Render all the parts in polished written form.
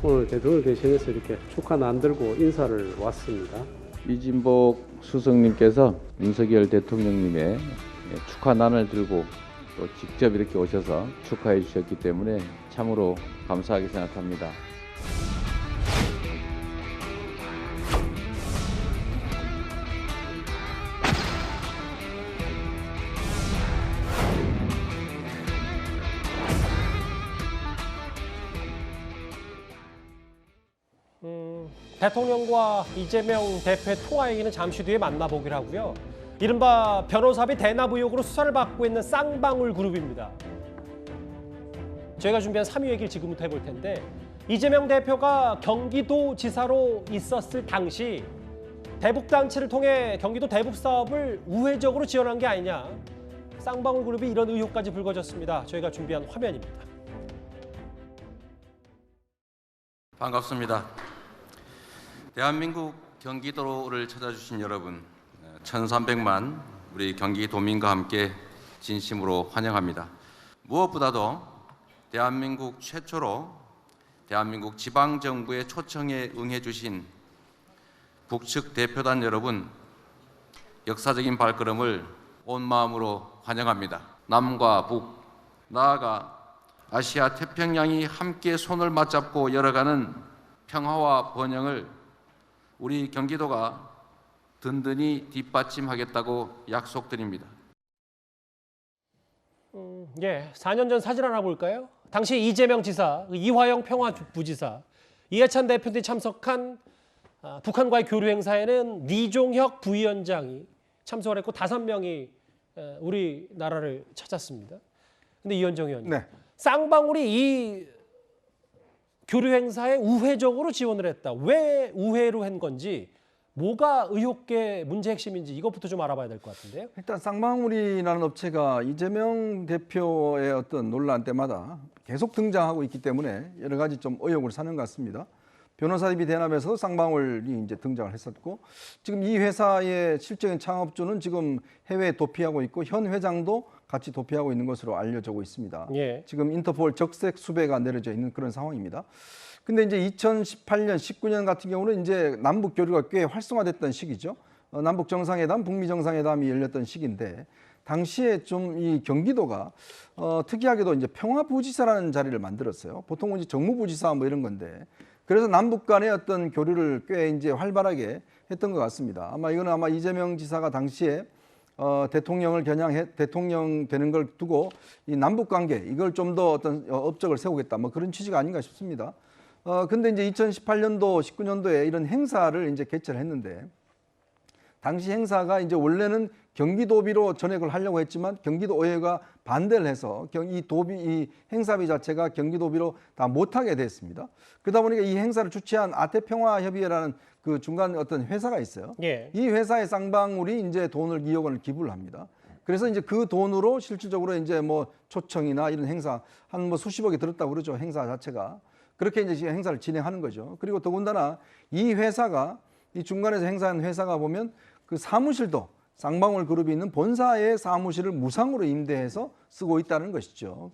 오늘 대통령 대신해서 이렇게 축하난 들고 인사를 왔습니다. 이진복 수석님께서 윤석열 대통령님의 축하난을 들고 또 직접 이렇게 오셔서 축하해 주셨기 때문에 참으로 감사하게 생각합니다. 대통령과 이재명 대표의 통화 얘기는 잠시 뒤에 만나보기로 하고요. 이른바 변호사비 대납 의혹으로 수사를 받고 있는 쌍방울 그룹입니다. 저희가 준비한 3위 얘기를 지금부터 해볼 텐데 이재명 대표가 경기도지사로 있었을 당시 대북단체를 통해 경기도 대북 사업을 우회적으로 지원한 게 아니냐. 쌍방울 그룹이 이런 의혹까지 불거졌습니다. 저희가 준비한 화면입니다. 반갑습니다. 대한민국 경기도를 찾아주신 여러분 1300만 우리 경기도민과 함께 진심으로 환영합니다. 무엇보다도 대한민국 최초로 대한민국 지방정부의 초청에 응해주신 북측 대표단 여러분 역사적인 발걸음을 온 마음으로 환영합니다. 남과 북, 나아가 아시아 태평양이 함께 손을 맞잡고 열어가는 평화와 번영을 우리 경기도가 든든히 뒷받침하겠다고 약속드립니다. 4년 전 사진 하나 볼까요? 당시 이재명 지사, 이화영 평화부지사, 이해찬 대표 등이 참석한 북한과의 교류 행사에는 리종혁 부위원장이 참석을 했고 5명이 우리나라를 찾았습니다. 근데 이현정 의원님, 네. 쌍방울이 이 교류 행사에 우회적으로 지원을 했다. 왜 우회로 한 건지, 뭐가 의혹의 문제 핵심인지 이것부터 좀 알아봐야 될 것 같은데요. 일단 쌍방울이라는 업체가 이재명 대표의 어떤 논란 때마다 계속 등장하고 있기 때문에 여러 가지 좀 의혹을 사는 것 같습니다. 변호사비 대납에서 쌍방울이 이제 등장을 했었고, 지금 이 회사의 실적인 창업주는 지금 해외에 도피하고 있고 현 회장도 같이 도피하고 있는 것으로 알려지고 있습니다. 예. 지금 인터폴 적색 수배가 내려져 있는 그런 상황입니다. 근데 이제 2018년, 19년 같은 경우는 이제 남북 교류가 꽤 활성화됐던 시기죠. 남북 정상회담, 북미 정상회담이 열렸던 시기인데 당시에 좀 이 경기도가 특이하게도 이제 평화부지사라는 자리를 만들었어요. 보통은 이제 정무부지사 뭐 이런 건데, 그래서 남북 간의 어떤 교류를 꽤 이제 활발하게 했던 것 같습니다. 이거는 아마 이재명 지사가 당시에 대통령을 대통령 되는 걸 두고 이 남북 관계 이걸 좀 더 어떤 업적을 세우겠다 뭐 그런 취지가 아닌가 싶습니다. 근데 이제 2018년도, 19년도에 이런 행사를 이제 개최를 했는데, 당시 행사가 이제 원래는 경기도비로 전액을 하려고 했지만 경기도의회가 반대를 해서 이 행사비 자체가 경기도비로 다 못하게 됐습니다. 그러다 보니까 이 행사를 주최한 아태평화협의회라는 그 중간 어떤 회사가 있어요. 예. 이 회사의 쌍방울이 이제 돈을 2억 원을 기부를 합니다. 그래서 이제 그 돈으로 실질적으로 이제 뭐 초청이나 이런 행사 한 뭐 수십억이 들었다고 그러죠. 행사 자체가. 그렇게 이제 행사를 진행하는 거죠. 그리고 더군다나 이 회사가 이 중간에서 행사한 회사가 보면 그 사무실도 쌍방울 그룹이 있는 본사의 사무실을 무상으로 임대해서 쓰고 있다는 것이죠.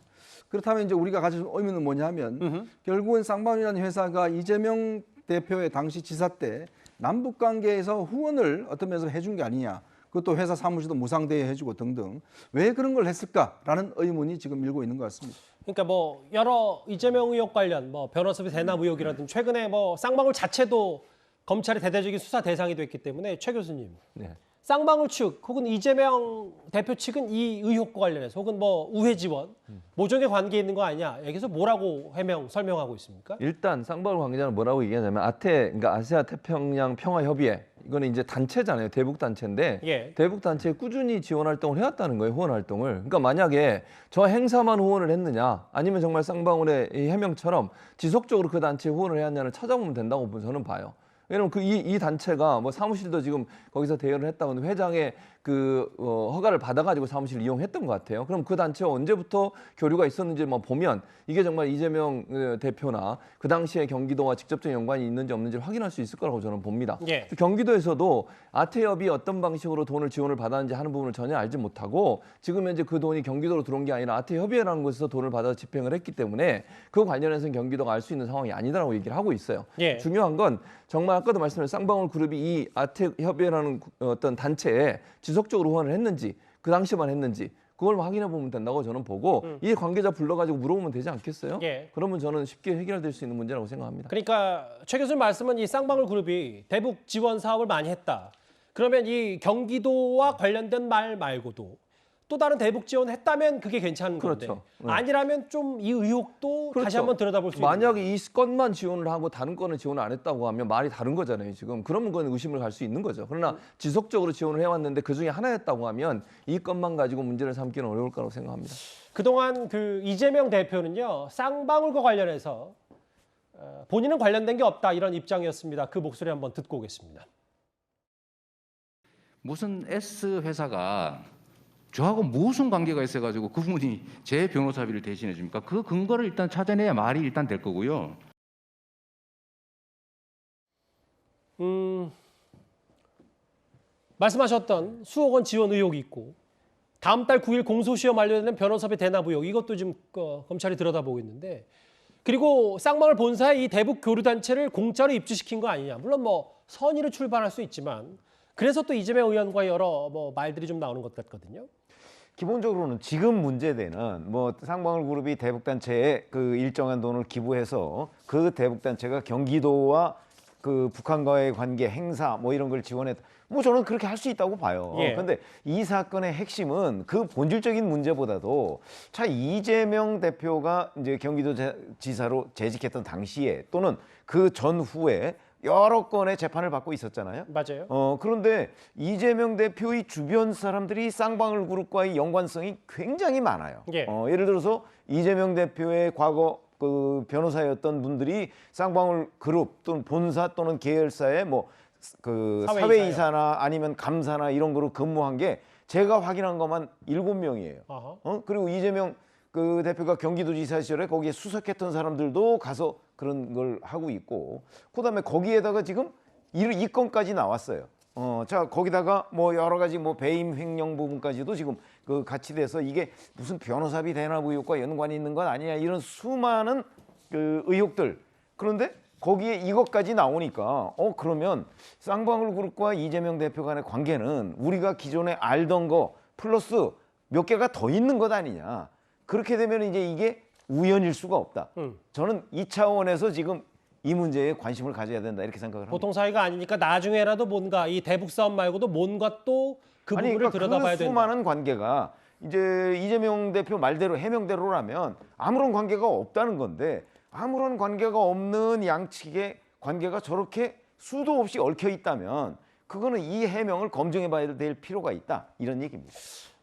그렇다면 이제 우리가 가진 의미는 뭐냐면 결국은 쌍방울이라는 회사가 이재명 대표의 당시 지사 때 남북 관계에서 후원을 어떤 면에서 해준 게 아니냐. 그것도 회사 사무실도 무상 대여해주고 등등. 왜 그런 걸 했을까라는 의문이 지금 밀고 있는 것 같습니다. 그러니까 뭐 여러 이재명 의혹 관련 뭐 변호사비 대납 의혹이라든지 최근에 뭐 쌍방울 자체도 검찰의 대대적인 수사 대상이 됐기 때문에 최 교수님, 네. 쌍방울 측 혹은 이재명 대표 측은 이 의혹과 관련해서 혹은 뭐 우회 지원, 모종의 관계에 있는 거 아니냐, 여기서 뭐라고 설명하고 있습니까? 일단 쌍방울 관계자는 뭐라고 얘기하냐면 그러니까 아시아 태평양 평화협의회, 이거는 이제 단체잖아요. 대북 단체인데 예. 대북 단체에 꾸준히 지원 활동을 해왔다는 거예요. 후원 활동을. 그러니까 만약에 저 행사만 후원을 했느냐, 아니면 정말 쌍방울의 이 해명처럼 지속적으로 그 단체에 후원을 해왔냐를 찾아보면 된다고 저는 봐요. 왜냐면 이 단체가 뭐 사무실도 지금 거기서 대여를 했다고 하는데 회장의 허가를 받아가지고 사무실을 이용했던 것 같아요. 그럼 그 단체와 언제부터 교류가 있었는지 보면 이게 정말 이재명 대표나 그 당시에 경기도와 직접적인 연관이 있는지 없는지를 확인할 수 있을 거라고 저는 봅니다. 예. 경기도에서도 아태협이 어떤 방식으로 돈을 지원을 받았는지 하는 부분을 전혀 알지 못하고 지금 현재 그 돈이 경기도로 들어온 게 아니라 아태협의회라는 곳에서 돈을 받아서 집행을 했기 때문에 그 관련해서는 경기도가 알 수 있는 상황이 아니다라고 얘기를 하고 있어요. 예. 중요한 건 정말 아까도 말씀드린 쌍방울 그룹이 이 아태협의회라는 어떤 단체에 지속적으로 후원을 했는지 그 당시만 했는지 그걸 확인해 보면 된다고 저는 보고 이 관계자 불러가지고 물어보면 되지 않겠어요? 예. 그러면 저는 쉽게 해결될 수 있는 문제라고 생각합니다. 그러니까 최 교수님 말씀은 이 쌍방울 그룹이 대북 지원 사업을 많이 했다. 그러면 이 경기도와 관련된 말 말고도 또 다른 대북 지원했다면 그게 괜찮은 건데 그렇죠. 네. 아니라면 좀 이 의혹도 다시 그렇죠. 한번 들여다볼 수 있는 만약에 이 건만 지원을 하고 다른 건은 지원을 안 했다고 하면 말이 다른 거잖아요. 지금 그러면 그건 의심을 갈 수 있는 거죠. 그러나 지속적으로 지원을 해왔는데 그 중에 하나였다고 하면 이 건만 가지고 문제를 삼기는 어려울 거라고 생각합니다. 그동안 그 이재명 대표는요 쌍방울과 관련해서 본인은 관련된 게 없다 이런 입장이었습니다. 그 목소리 한번 듣고 오겠습니다. 무슨 S 회사가 저하고 무슨 관계가 있어가지고 그분이 제 변호사비를 대신해 줍니까? 그 근거를 일단 찾아내야 말이 일단 될 거고요. 말씀하셨던 수억 원 지원 의혹이 있고 다음 달 9일 공소시효 만료되는 변호사비 대납 의혹 이것도 지금 검찰이 들여다보고 있는데 그리고 쌍방울 본사의 이 대북 교류 단체를 공짜로 입주시킨 거 아니냐. 물론 뭐 선의로 출발할 수 있지만 그래서 또 이재명 의원과 여러 말들이 좀 나오는 것 같거든요. 기본적으로는 지금 문제되는 쌍방울 그룹이 대북단체에 그 일정한 돈을 기부해서 그 대북단체가 경기도와 그 북한과의 관계 행사 이런 걸 지원했다. 저는 그렇게 할 수 있다고 봐요. 예. 그런데 이 사건의 핵심은 그 본질적인 문제보다도 이재명 대표가 이제 경기도지사로 재직했던 당시에 또는 그 전후에 여러 건의 재판을 받고 있었잖아요. 맞아요. 그런데 이재명 대표의 주변 사람들이 쌍방울 그룹과의 연관성이 굉장히 많아요. 예. 예를 들어서 이재명 대표의 과거 그 변호사였던 분들이 쌍방울 그룹 또는 본사 또는 계열사의 그 사회이사나 아니면 감사나 이런 거로 근무한 게 제가 확인한 것만 7명이에요. 그리고 이재명 그 대표가 경기도지사 시절에 거기에 수석했던 사람들도 가서 그런 걸 하고 있고 그다음에 거기에다가 지금 이 건까지 나왔어요. 거기다가 여러 가지 배임 횡령 부분까지도 지금 그 같이 돼서 이게 무슨 변호사비 대납 의혹과 연관이 있는 건 아니냐 이런 수많은 그 의혹들. 그런데 거기에 이것까지 나오니까 그러면 쌍방울 그룹과 이재명 대표 간의 관계는 우리가 기존에 알던 거 플러스 몇 개가 더 있는 것 아니냐. 그렇게 되면 이제 이게 우연일 수가 없다. 저는 이 차원에서 지금 이 문제에 관심을 가져야 된다 이렇게 생각을 합니다. 보통 사이가 아니니까 나중에라도 뭔가 이 대북 사업 말고도 뭔가 또 그 부분을 그러니까 들여다봐야 그 된다. 수많은 관계가 이제 이재명 대표 말대로 해명대로라면 아무런 관계가 없다는 건데 아무런 관계가 없는 양측의 관계가 저렇게 수도 없이 얽혀 있다면 그거는 이 해명을 검증해봐야 될 필요가 있다 이런 얘기입니다.